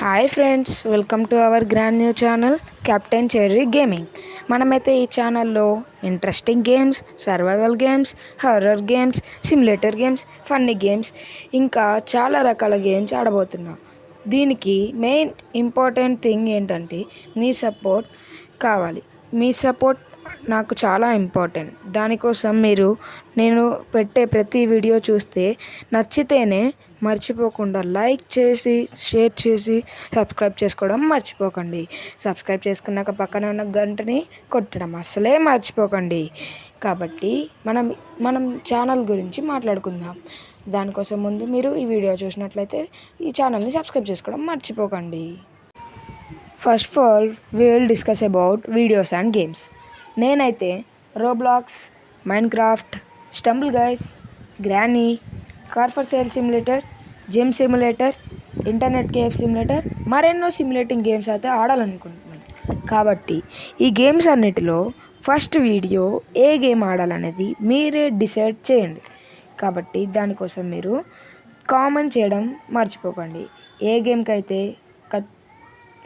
Hi friends, welcome to our grand new channel captain cherry gaming. మనమైతే ఈ ఛానల్లో interesting games, survival games, horror games, simulator games, funny games ఇంకా చాలా రకాల games ఆడబోతున్నాం. దీనికి main important thing ఏంటంటే మీ support కావాలి. మీ సపోర్ట్ నాకు చాలా ఇంపార్టెంట్. దానికోసం మీరు నేను పెట్టే ప్రతి వీడియో చూస్తే నచ్చితేనే మర్చిపోకుండా లైక్ చేసి, షేర్ చేసి, సబ్స్క్రైబ్ చేసుకోవడం మర్చిపోకండి. సబ్స్క్రైబ్ చేసుకున్నాక పక్కన ఉన్న గంటని కొట్టడం అస్సలే మర్చిపోకండి. కాబట్టి మనం ఛానల్ గురించి మాట్లాడుకుందాం. దానికోసం ముందు మీరు ఈ వీడియో చూసినట్లయితే ఈ ఛానల్ని సబ్స్క్రైబ్ చేసుకోవడం మర్చిపోకండి. First of all we will discuss about videos and games. నేనైతే Roblox, Minecraft, Stumble Guys, Granny, Car For Sale Simulator, Gym Simulator, Internet Cafe Simulator, మరెన్నో సిమ్యులేటింగ్ గేమ్స్ అయితే ఆడాలనుకుంటున్నాను. కాబట్టి ఈ గేమ్స్ అన్నిటిలో ఫస్ట్ వీడియో ఏ గేమ్ ఆడాలనేది మీరే డిసైడ్ చేయండి. కాబట్టి దానికోసం మీరు కామెంట్ చేయడం మర్చిపోకండి. ఏ గేమ్కి అయితే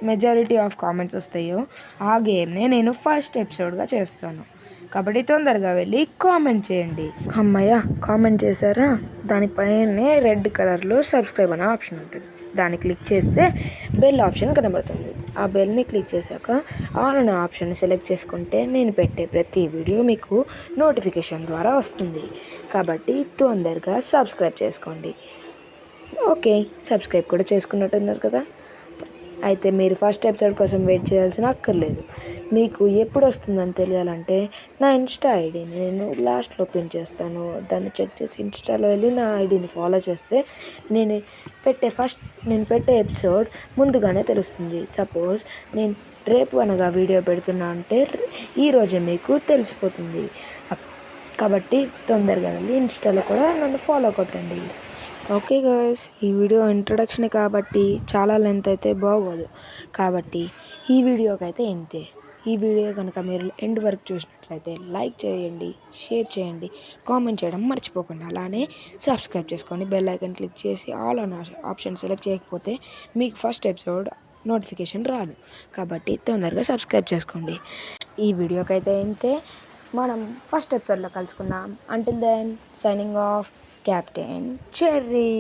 మెజారిటీ ఆఫ్ కామెంట్స్ వస్తాయో ఆ గేమ్నే నేను ఫస్ట్ ఎపిసోడ్గా చేస్తాను. కాబట్టి తొందరగా వెళ్ళి కామెంట్ చేయండి. అమ్మయ్య, కామెంట్ చేశారా? దానిపైనే రెడ్ కలర్లో సబ్స్క్రైబ్ అనే ఆప్షన్ ఉంటుంది. దాన్ని క్లిక్ చేస్తే బెల్ ఆప్షన్ కనబడుతుంది. ఆ బెల్ని క్లిక్ చేశాక ఆల్ అనే ఆప్షన్ సెలెక్ట్ చేసుకుంటే నేను పెట్టే ప్రతి వీడియో మీకు నోటిఫికేషన్ ద్వారా వస్తుంది. కాబట్టి తొందరగా సబ్స్క్రైబ్ చేసుకోండి. ఓకే, సబ్స్క్రైబ్ కూడా చేసుకున్నట్టున్నారు కదా. అయితే మీరు ఫస్ట్ ఎపిసోడ్ కోసం వెయిట్ చేయాల్సిన అక్కర్లేదు. మీకు ఎప్పుడు వస్తుందని తెలియాలంటే నా ఇన్స్టా ఐడిని నేను లాస్ట్లో పిన్ చేస్తాను. దాన్ని చెక్ చేసి ఇన్స్టాలో వెళ్ళి నా ఐడిని ఫాలో చేస్తే నేను పెట్టే ఎపిసోడ్ ముందుగానే తెలుస్తుంది. సపోజ్ నేను రేపు అనగా వీడియో పెడుతున్నా అంటే ఈరోజే మీకు తెలిసిపోతుంది. కాబట్టి తొందరగా వెళ్ళి ఇన్స్టాలో కూడా నన్ను ఫాలో కొట్టండి. ఓకే గాయ్స్, ఈ వీడియో ఇంట్రడక్షన్ కాబట్టి చాలా లెంత్ అయితే బాగోదు. కాబట్టి ఈ వీడియోకి అయితే ఇంతే. ఈ వీడియో కనుక మీరు ఎండ్ వరకు చూసినట్లయితే లైక్ చేయండి, షేర్ చేయండి, కామెంట్ చేయడం మర్చిపోకండి. అలానే సబ్స్క్రైబ్ చేసుకోండి. బెల్ ఐకాన్ క్లిక్ చేసి ఆల్ అనే ఆప్షన్ సెలెక్ట్ చేయకపోతే మీకు ఫస్ట్ ఎపిసోడ్ నోటిఫికేషన్ రాదు. కాబట్టి తొందరగా సబ్స్క్రైబ్ చేసుకోండి. ఈ వీడియోకి అయితే ఇంతే. మనం ఫస్ట్ ఎపిసోడ్లో కలుసుకుందాం. Until then, signing off, Captain Cherry.